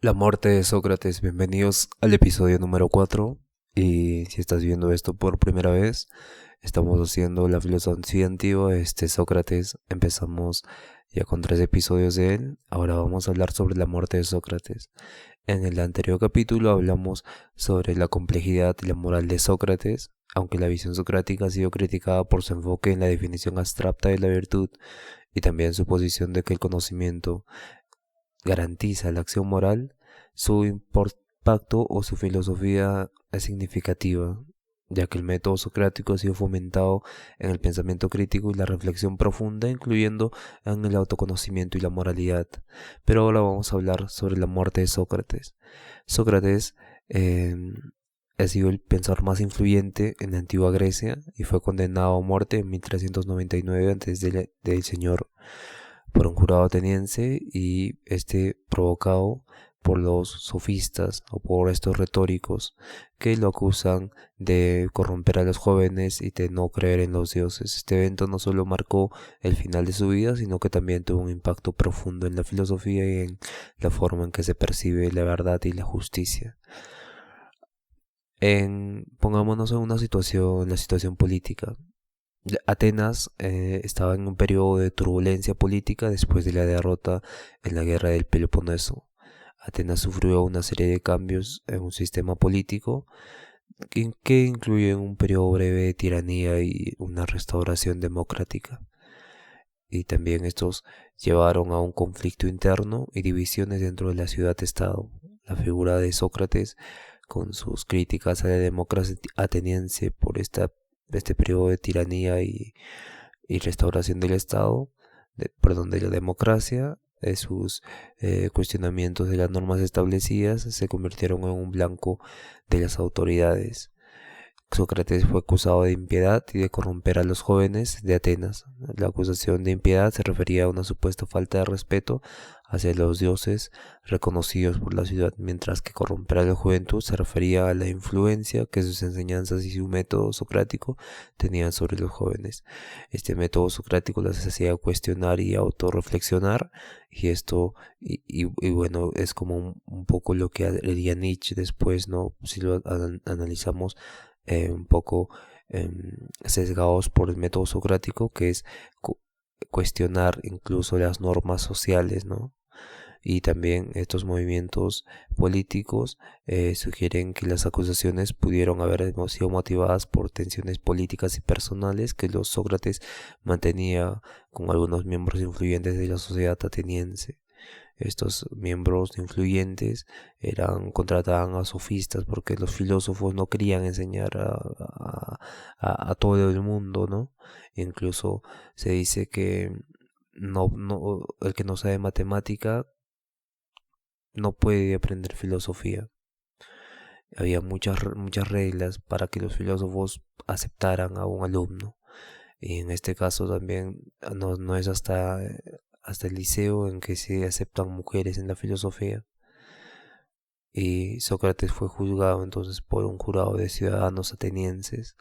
La muerte de Sócrates, bienvenidos al episodio número 4. Y si estás viendo esto por primera vez, estamos haciendo la filosofía antigua de Sócrates. Empezamos ya con 3 episodios de él. Ahora vamos a hablar sobre la muerte de Sócrates. En el anterior capítulo hablamos sobre la complejidad y la moral de Sócrates, aunque la visión socrática ha sido criticada por su enfoque en la definición abstracta de la virtud y también su posición de que el conocimiento garantiza la acción moral. Su impacto o su filosofía es significativa, ya que el método socrático ha sido fomentado en el pensamiento crítico y la reflexión profunda, incluyendo en el autoconocimiento y la moralidad. Pero ahora vamos a hablar sobre la muerte de Sócrates. Sócrates eh, ha sido el pensador más influyente en la antigua Grecia y fue condenado a muerte en 1399 antes del Señor por un jurado ateniense, y provocado por los sofistas o por estos retóricos que lo acusan de corromper a los jóvenes y de no creer en los dioses. Este evento no solo marcó el final de su vida, sino que también tuvo un impacto profundo en la filosofía y en la forma en que se percibe la verdad y la justicia. Pongámonos en la situación política. Atenas estaba en un periodo de turbulencia política después de la derrota en la guerra del Peloponeso. Atenas sufrió una serie de cambios en un sistema político que incluye un periodo breve de tiranía y una restauración democrática. Y también estos llevaron a un conflicto interno y divisiones dentro de la ciudad-estado. La figura de Sócrates, con sus críticas a la democracia ateniense por este periodo de tiranía y restauración del Estado, de la democracia, de sus cuestionamientos de las normas establecidas, se convirtieron en un blanco de las autoridades. Sócrates fue acusado de impiedad y de corromper a los jóvenes de Atenas. La acusación de impiedad se refería a una supuesta falta de respeto hacia los dioses reconocidos por la ciudad, mientras que corromper a la juventud se refería a la influencia que sus enseñanzas y su método socrático tenían sobre los jóvenes. Este método socrático los hacía cuestionar y autorreflexionar, y esto, bueno, es como un poco lo que haría Nietzsche después, ¿no? Si lo analizamos un poco sesgados por el método socrático, que es cuestionar incluso las normas sociales, ¿no? Y también estos movimientos políticos sugieren que las acusaciones pudieron haber sido motivadas por tensiones políticas y personales que los Sócrates mantenía con algunos miembros influyentes de la sociedad ateniense. Estos miembros influyentes contrataban a sofistas porque los filósofos no querían enseñar a todo el mundo, ¿no? Incluso se dice que el que no sabe matemática no puede aprender filosofía. Había muchas reglas para que los filósofos aceptaran a un alumno. Y en este caso también no es hasta el liceo en que se aceptan mujeres en la filosofía. Y Sócrates fue juzgado entonces por un jurado de ciudadanos atenienses.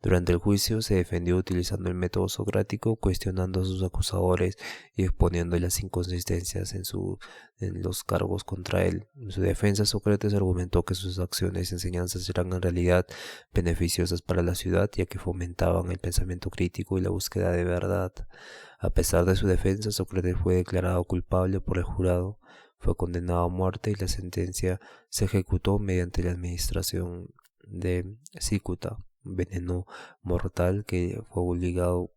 Durante el juicio se defendió utilizando el método socrático, cuestionando a sus acusadores y exponiendo las inconsistencias en los cargos contra él. En su defensa, Sócrates argumentó que sus acciones y enseñanzas eran en realidad beneficiosas para la ciudad, ya que fomentaban el pensamiento crítico y la búsqueda de verdad. A pesar de su defensa, Sócrates fue declarado culpable por el jurado, fue condenado a muerte y la sentencia se ejecutó mediante la administración de cicuta, veneno mortal que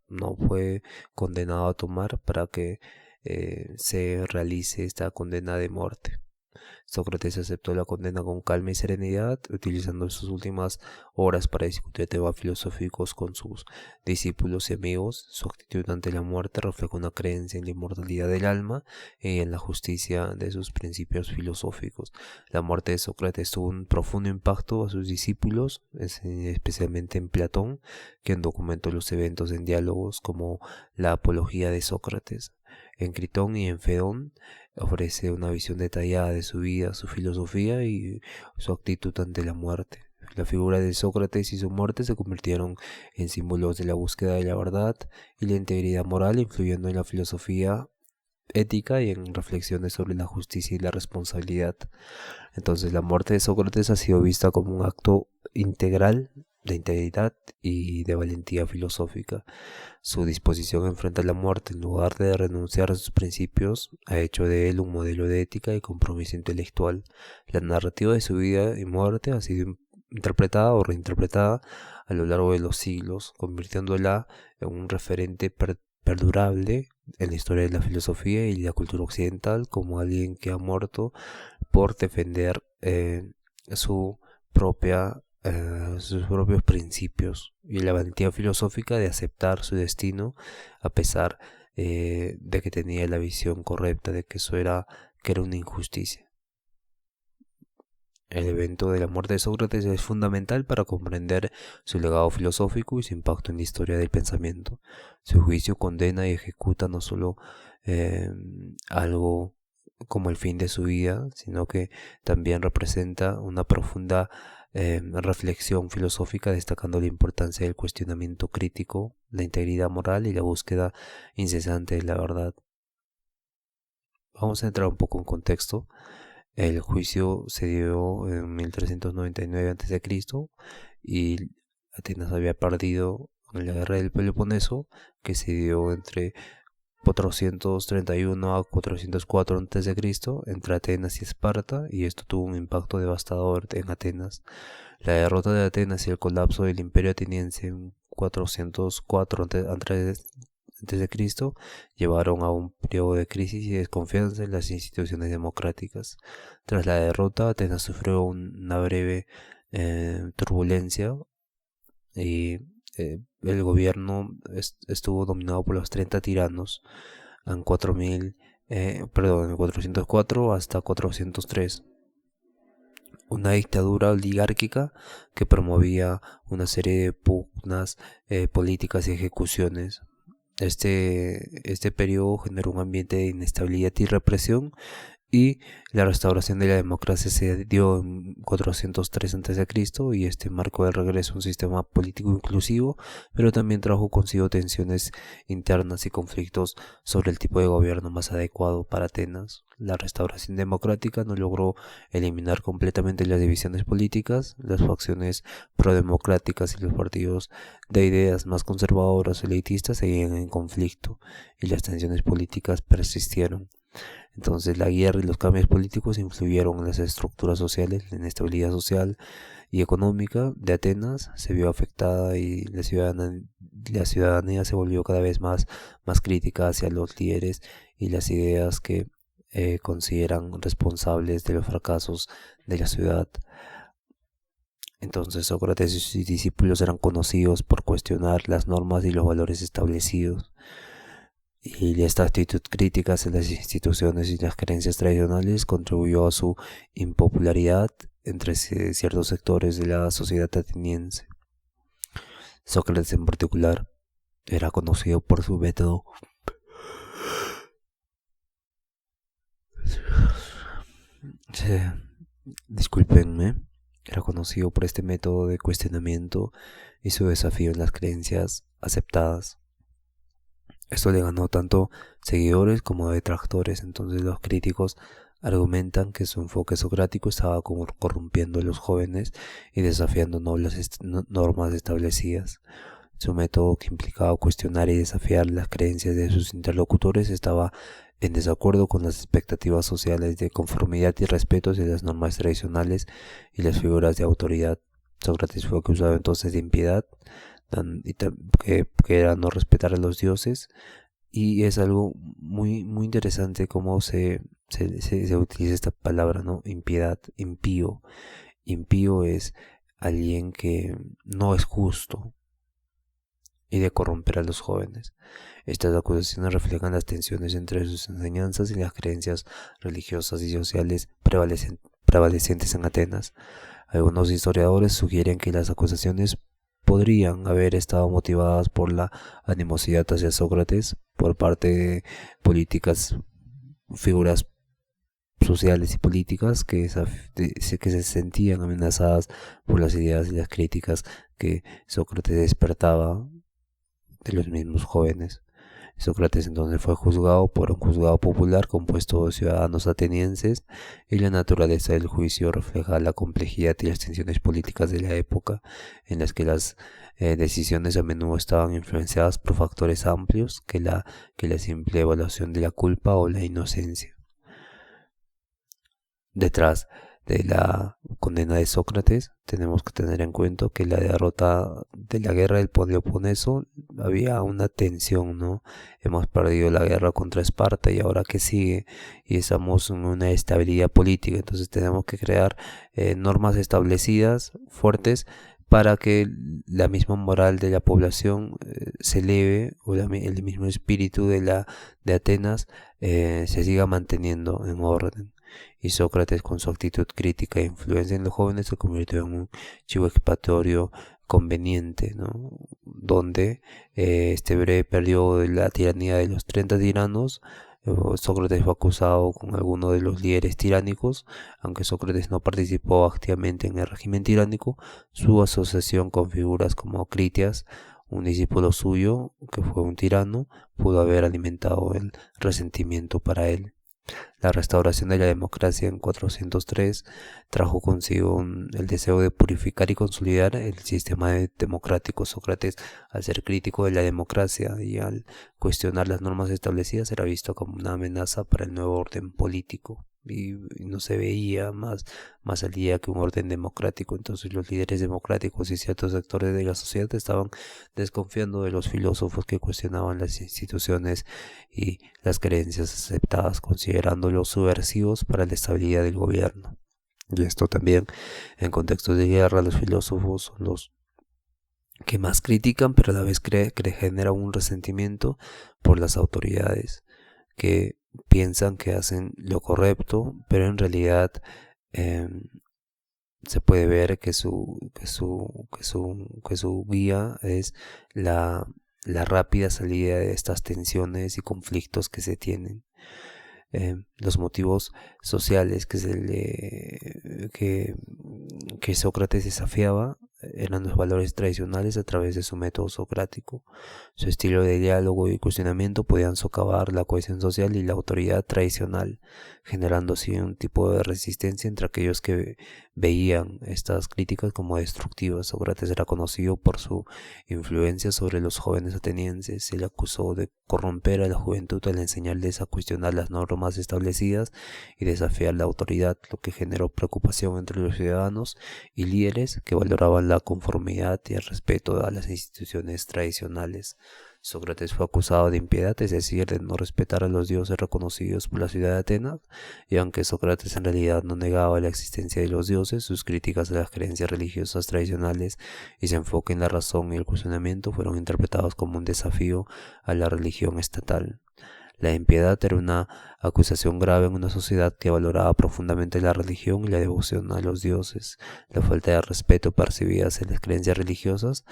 no fue condenado a tomar para que se realice esta condena de muerte. Sócrates aceptó la condena con calma y serenidad, utilizando sus últimas horas para discutir temas filosóficos con sus discípulos y amigos. Su actitud ante la muerte refleja una creencia en la inmortalidad del alma y en la justicia de sus principios filosóficos. La muerte de Sócrates tuvo un profundo impacto a sus discípulos, especialmente en Platón, quien documentó los eventos en diálogos como la Apología de Sócrates. En Critón y en Fedón ofrece una visión detallada de su vida, su filosofía y su actitud ante la muerte. La figura de Sócrates y su muerte se convirtieron en símbolos de la búsqueda de la verdad y la integridad moral, influyendo en la filosofía ética y en reflexiones sobre la justicia y la responsabilidad. Entonces, la muerte de Sócrates ha sido vista como un acto integral de integridad y de valentía filosófica. Su disposición a enfrentar la muerte en lugar de renunciar a sus principios ha hecho de él un modelo de ética y compromiso intelectual. La narrativa de su vida y muerte ha sido interpretada o reinterpretada a lo largo de los siglos, convirtiéndola en un referente perdurable en la historia de la filosofía y la cultura occidental, como alguien que ha muerto por defender su propia sus propios principios y la valentía filosófica de aceptar su destino a pesar de que tenía la visión correcta de que que era una injusticia. El evento de la muerte de Sócrates es fundamental para comprender su legado filosófico y su impacto en la historia del pensamiento. Su juicio condena y ejecuta no solo algo como el fin de su vida, sino que también representa una profunda reflexión filosófica, destacando la importancia del cuestionamiento crítico, la integridad moral y la búsqueda incesante de la verdad. Vamos a entrar un poco en contexto. El juicio se dio en 1399 a.C. y Atenas había perdido en la guerra del Peloponeso, que se dio entre 431 a 404 a.C. entre Atenas y Esparta, y esto tuvo un impacto devastador en Atenas. La derrota de Atenas y el colapso del imperio ateniense en 404 a.C. llevaron a un periodo de crisis y desconfianza en las instituciones democráticas. Tras la derrota, Atenas sufrió una breve turbulencia y el gobierno estuvo dominado por los 30 tiranos en 404 hasta 403. Una dictadura oligárquica que promovía una serie de pugnas políticas y ejecuciones. Este periodo generó un ambiente de inestabilidad y represión, y la restauración de la democracia se dio en 403 a.C. y este marcó el regreso a un sistema político inclusivo, pero también trajo consigo tensiones internas y conflictos sobre el tipo de gobierno más adecuado para Atenas. La restauración democrática no logró eliminar completamente las divisiones políticas. Las facciones prodemocráticas y los partidos de ideas más conservadoras o elitistas seguían en conflicto y las tensiones políticas persistieron. Entonces la guerra y los cambios políticos influyeron en las estructuras sociales. La inestabilidad social y económica de Atenas se vio afectada y la ciudadanía se volvió cada vez más crítica hacia los líderes y las ideas que consideran responsables de los fracasos de la ciudad. Entonces Sócrates y sus discípulos eran conocidos por cuestionar las normas y los valores establecidos. Y esta actitud crítica hacia las instituciones y las creencias tradicionales contribuyó a su impopularidad entre ciertos sectores de la sociedad ateniense. Sócrates en particular era conocido por su método discúlpenme, era conocido por este método de cuestionamiento y su desafío en las creencias aceptadas. Esto le ganó tanto seguidores como detractores. Entonces los críticos argumentan que su enfoque socrático estaba corrompiendo a los jóvenes y desafiando normas establecidas. Su método, que implicaba cuestionar y desafiar las creencias de sus interlocutores, estaba en desacuerdo con las expectativas sociales de conformidad y respeto hacia las normas tradicionales y las figuras de autoridad. Sócrates fue acusado entonces de impiedad, que era no respetar a los dioses, y es algo muy interesante cómo se utiliza esta palabra, ¿no? Impiedad, impío. Impío es alguien que no es justo, y de corromper a los jóvenes. Estas acusaciones reflejan las tensiones entre sus enseñanzas y las creencias religiosas y sociales prevalecientes en Atenas. Algunos historiadores sugieren que las acusaciones podrían haber estado motivadas por la animosidad hacia Sócrates por parte de figuras sociales y políticas que se sentían amenazadas por las ideas y las críticas que Sócrates despertaba de los mismos jóvenes. Sócrates entonces fue juzgado por un juzgado popular compuesto de ciudadanos atenienses, y la naturaleza del juicio refleja la complejidad y las tensiones políticas de la época, en las que las decisiones a menudo estaban influenciadas por factores amplios que la simple evaluación de la culpa o la inocencia. Detrás de la condena de Sócrates tenemos que tener en cuenta que la derrota de la guerra del Peloponeso había una tensión, ¿no? Hemos perdido la guerra contra Esparta y ahora qué sigue, y estamos en una estabilidad política, entonces tenemos que crear normas establecidas, fuertes, para que la misma moral de la población se eleve, o el mismo espíritu de Atenas se siga manteniendo en orden. Y Sócrates, con su actitud crítica e influencia en los jóvenes, se convirtió en un chivo expiatorio conveniente, ¿no? Donde este breve periodo de la tiranía de los 30 tiranos, Sócrates fue acusado con alguno de los líderes tiránicos. Aunque Sócrates no participó activamente en el régimen tiránico, su asociación con figuras como Critias, un discípulo suyo que fue un tirano, pudo haber alimentado el resentimiento para él. La restauración de la democracia en 403 trajo consigo el deseo de purificar y consolidar el sistema democrático. Sócrates, al ser crítico de la democracia y al cuestionar las normas establecidas, era visto como una amenaza para el nuevo orden político. Y no se veía más al día que un orden democrático. Entonces los líderes democráticos y ciertos sectores de la sociedad estaban desconfiando de los filósofos que cuestionaban las instituciones y las creencias aceptadas, considerándolos subversivos para la estabilidad del gobierno. Y esto también, en contextos de guerra, los filósofos son los que más critican, pero a la vez genera un resentimiento por las autoridades, que piensan que hacen lo correcto, pero en realidad se puede ver que su guía es la rápida salida de estas tensiones y conflictos que se tienen. Los motivos sociales que Sócrates desafiaba eran los valores tradicionales a través de su método socrático. Su estilo de diálogo y cuestionamiento podían socavar la cohesión social y la autoridad tradicional, generando así un tipo de resistencia entre aquellos que veían estas críticas como destructivas. Sócrates era conocido por su influencia sobre los jóvenes atenienses. Se le acusó de corromper a la juventud al enseñarles a cuestionar las normas establecidas y desafiar la autoridad, lo que generó preocupación entre los ciudadanos y líderes que valoraban la conformidad y el respeto a las instituciones tradicionales. Sócrates fue acusado de impiedad, es decir, de no respetar a los dioses reconocidos por la ciudad de Atenas, y aunque Sócrates en realidad no negaba la existencia de los dioses, sus críticas a las creencias religiosas tradicionales y su enfoque en la razón y el cuestionamiento fueron interpretados como un desafío a la religión estatal. La impiedad era una acusación grave en una sociedad que valoraba profundamente la religión y la devoción a los dioses. La falta de respeto percibida hacia las creencias religiosas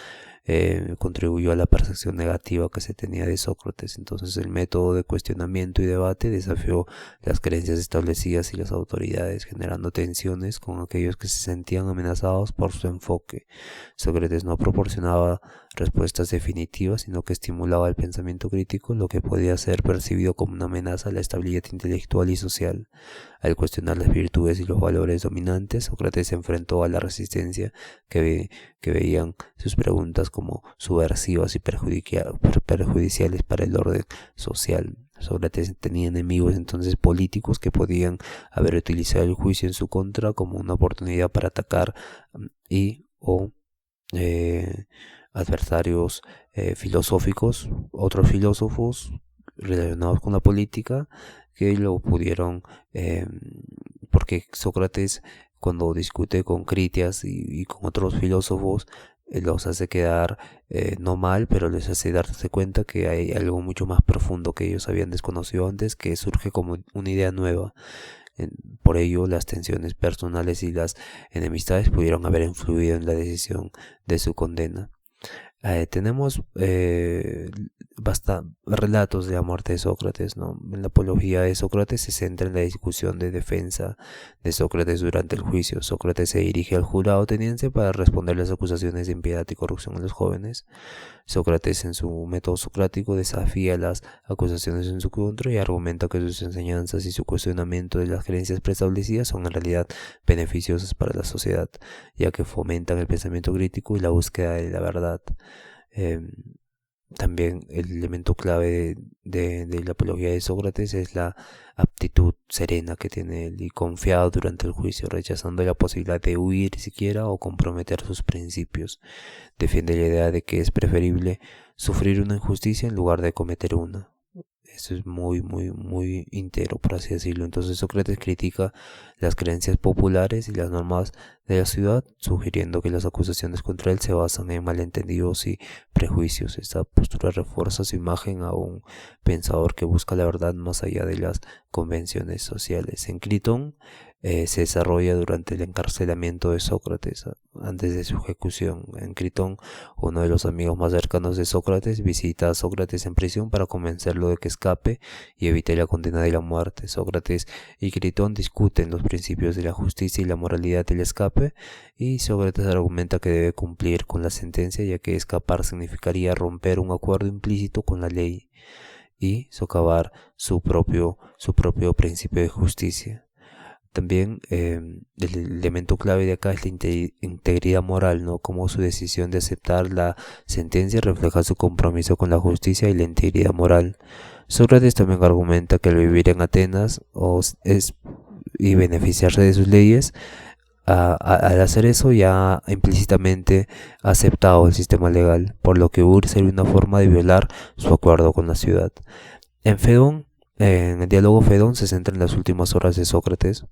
contribuyó a la percepción negativa que se tenía de Sócrates. Entonces el método de cuestionamiento y debate desafió las creencias establecidas y las autoridades, generando tensiones con aquellos que se sentían amenazados por su enfoque. Sócrates no proporcionaba respuestas definitivas, sino que estimulaba el pensamiento crítico, lo que podía ser percibido como una amenaza a la estabilidad intelectual y social. Al cuestionar las virtudes y los valores dominantes, Sócrates se enfrentó a la resistencia que veían sus preguntas como subversivas y perjudiciales para el orden social. Sócrates tenía enemigos entonces políticos que podían haber utilizado el juicio en su contra como una oportunidad para atacar o adversarios filosóficos, otros filósofos relacionados con la política que lo pudieron, porque Sócrates, cuando discute con Critias y con otros filósofos, los hace quedar no mal, pero les hace darse cuenta que hay algo mucho más profundo que ellos habían desconocido antes, que surge como una idea nueva. Por ello, las tensiones personales y las enemistades pudieron haber influido en la decisión de su condena. Tenemos relatos de la muerte de Sócrates, ¿no? En la apología de Sócrates se centra en la discusión de defensa de Sócrates durante el juicio. Sócrates se dirige al jurado ateniense para responder las acusaciones de impiedad y corrupción en los jóvenes. Sócrates, en su método socrático, desafía las acusaciones en su contra y argumenta que sus enseñanzas y su cuestionamiento de las creencias preestablecidas son en realidad beneficiosas para la sociedad, ya que fomentan el pensamiento crítico y la búsqueda de la verdad. Eh, También el elemento clave de la apología de Sócrates es la aptitud serena que tiene él y confiado durante el juicio, rechazando la posibilidad de huir siquiera o comprometer sus principios. Defiende la idea de que es preferible sufrir una injusticia en lugar de cometer una. Eso es muy íntegro, por así decirlo. Entonces Sócrates critica las creencias populares y las normas de la ciudad, sugiriendo que las acusaciones contra él se basan en malentendidos y prejuicios. Esta postura refuerza su imagen a un pensador que busca la verdad más allá de las convenciones sociales. En Critón se desarrolla durante el encarcelamiento de Sócrates, antes de su ejecución. En Critón, uno de los amigos más cercanos de Sócrates visita a Sócrates en prisión para convencerlo de que escape y evite la condena de la muerte. Sócrates y Critón discuten los principios de la justicia y la moralidad del escape, y Sócrates argumenta que debe cumplir con la sentencia, ya que escapar significaría romper un acuerdo implícito con la ley y socavar su propio principio de justicia. También el elemento clave de acá es la integridad moral, ¿no? Como su decisión de aceptar la sentencia refleja su compromiso con la justicia y la integridad moral. Sócrates también argumenta que al vivir en Atenas y beneficiarse de sus leyes, al hacer eso ya implícitamente ha aceptado el sistema legal, por lo que huir sería una forma de violar su acuerdo con la ciudad. En el diálogo Fedón se centra en las últimas horas de Sócrates,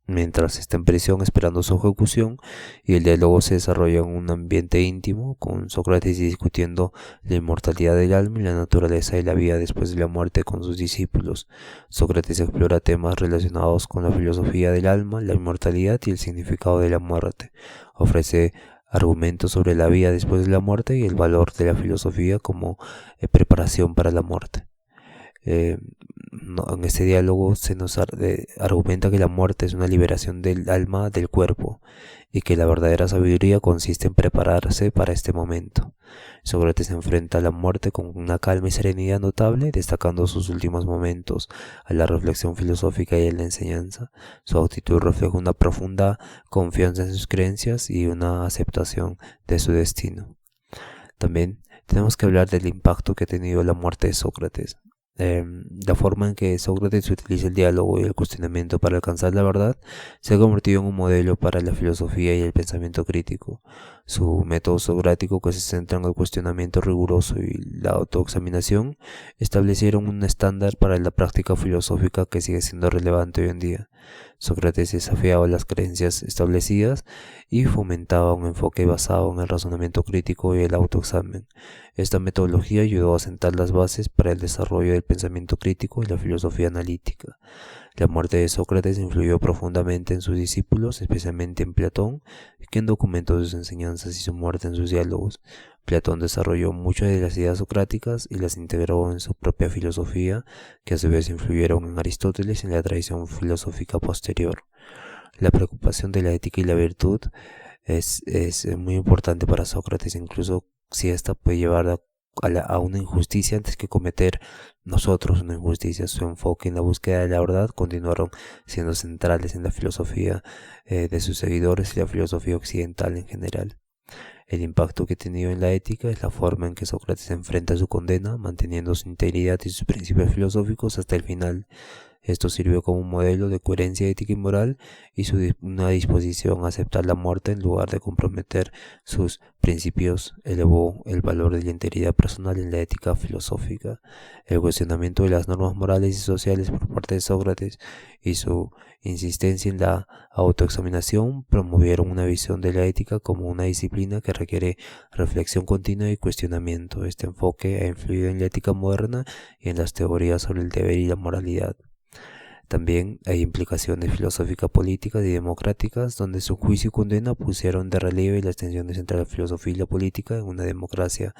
mientras está en prisión esperando su ejecución, y el diálogo se desarrolla en un ambiente íntimo, con Sócrates discutiendo la inmortalidad del alma y la naturaleza de la vida después de la muerte con sus discípulos. Sócrates explora temas relacionados con la filosofía del alma, la inmortalidad y el significado de la muerte. Ofrece argumentos sobre la vida después de la muerte y el valor de la filosofía como preparación para la muerte. En este diálogo se nos argumenta que la muerte es una liberación del alma del cuerpo y que la verdadera sabiduría consiste en prepararse para este momento. Sócrates se enfrenta a la muerte con una calma y serenidad notable, destacando sus últimos momentos a la reflexión filosófica y a la enseñanza. Su actitud refleja una profunda confianza en sus creencias y una aceptación de su destino. También tenemos que hablar del impacto que ha tenido la muerte de Sócrates. La forma en que Sócrates utiliza el diálogo y el cuestionamiento para alcanzar la verdad se ha convertido en un modelo para la filosofía y el pensamiento crítico. Su método socrático, que se centra en el cuestionamiento riguroso y la autoexaminación, establecieron un estándar para la práctica filosófica que sigue siendo relevante hoy en día. Sócrates desafiaba las creencias establecidas y fomentaba un enfoque basado en el razonamiento crítico y el autoexamen. Esta metodología ayudó a sentar las bases para el desarrollo del pensamiento crítico y la filosofía analítica. La muerte de Sócrates influyó profundamente en sus discípulos, especialmente en Platón, quien documentó sus enseñanzas y su muerte en sus diálogos. Platón desarrolló muchas de las ideas socráticas y las integró en su propia filosofía, que a su vez influyeron en Aristóteles y en la tradición filosófica posterior. La preocupación de la ética y la virtud es muy importante para Sócrates, incluso si esta puede llevar a una injusticia antes que cometer nosotros una injusticia. Su enfoque en la búsqueda de la verdad continuaron siendo centrales en la filosofía de sus seguidores y la filosofía occidental en general. El impacto que ha tenido en la ética es la forma en que Sócrates enfrenta su condena, manteniendo su integridad y sus principios filosóficos hasta el final. Esto sirvió como un modelo de coherencia ética y moral y una disposición a aceptar la muerte en lugar de comprometer sus principios elevó el valor de la integridad personal en la ética filosófica. El cuestionamiento de las normas morales y sociales por parte de Sócrates y su insistencia en la autoexaminación promovieron una visión de la ética como una disciplina que requiere reflexión continua y cuestionamiento. Este enfoque ha influido en la ética moderna y en las teorías sobre el deber y la moralidad. También hay implicaciones filosóficas, políticas y democráticas, donde su juicio y condena pusieron de relieve las tensiones entre la filosofía y la política en una democracia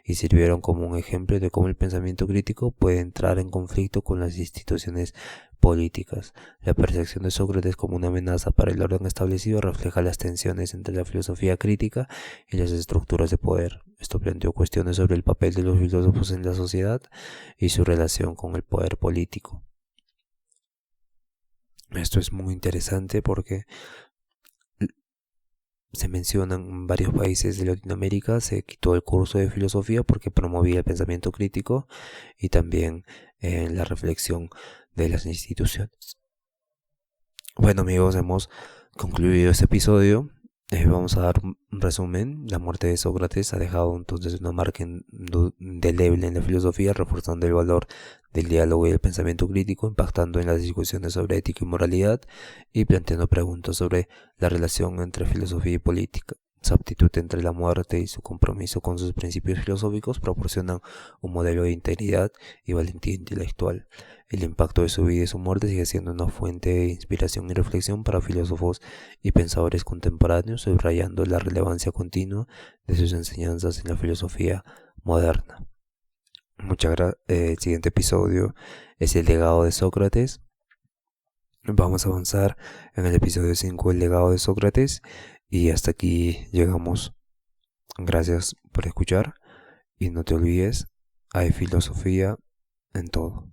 y sirvieron como un ejemplo de cómo el pensamiento crítico puede entrar en conflicto con las instituciones políticas. La percepción de Sócrates como una amenaza para el orden establecido refleja las tensiones entre la filosofía crítica y las estructuras de poder. Esto planteó cuestiones sobre el papel de los filósofos en la sociedad y su relación con el poder político. Esto es muy interesante porque se mencionan en varios países de Latinoamérica, se quitó el curso de filosofía porque promovía el pensamiento crítico y también la reflexión de las instituciones. Bueno amigos, hemos concluido este episodio. Vamos a dar un resumen. La muerte de Sócrates ha dejado entonces una marca indeleble en la filosofía, reforzando el valor del diálogo y el pensamiento crítico, impactando en las discusiones sobre ética y moralidad y planteando preguntas sobre la relación entre filosofía y política. Su aptitud entre la muerte y su compromiso con sus principios filosóficos proporcionan un modelo de integridad y valentía intelectual. El impacto de su vida y su muerte sigue siendo una fuente de inspiración y reflexión para filósofos y pensadores contemporáneos, subrayando la relevancia continua de sus enseñanzas en la filosofía moderna. El siguiente episodio es el legado de Sócrates. Vamos a avanzar en el episodio 5, el legado de Sócrates, y hasta aquí llegamos. Gracias por escuchar y no te olvides, hay filosofía en todo.